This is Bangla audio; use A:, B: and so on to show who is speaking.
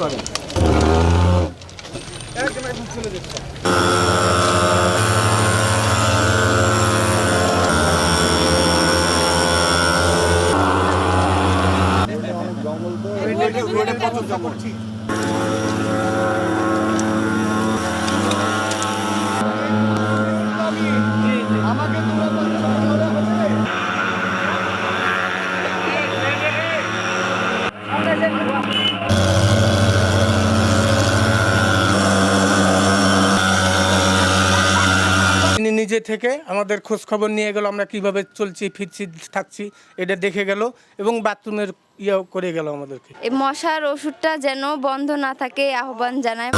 A: করেন একদম এখন চলে যাচ্ছে। জঙ্গল তো রোডে প্রচুর জঙ্গল। আমাকে তিনি নিজে থেকে আমাদের খোঁজ খবর নিয়ে গেল, আমরা কিভাবে চলছি ফিরছি থাকছি এটা দেখে গেল এবং বাথরুমের ইয়েও করে গেল আমাদেরকে।
B: এই মশার ওষুধটা যেন বন্ধ না থাকে আহ্বান জানায়।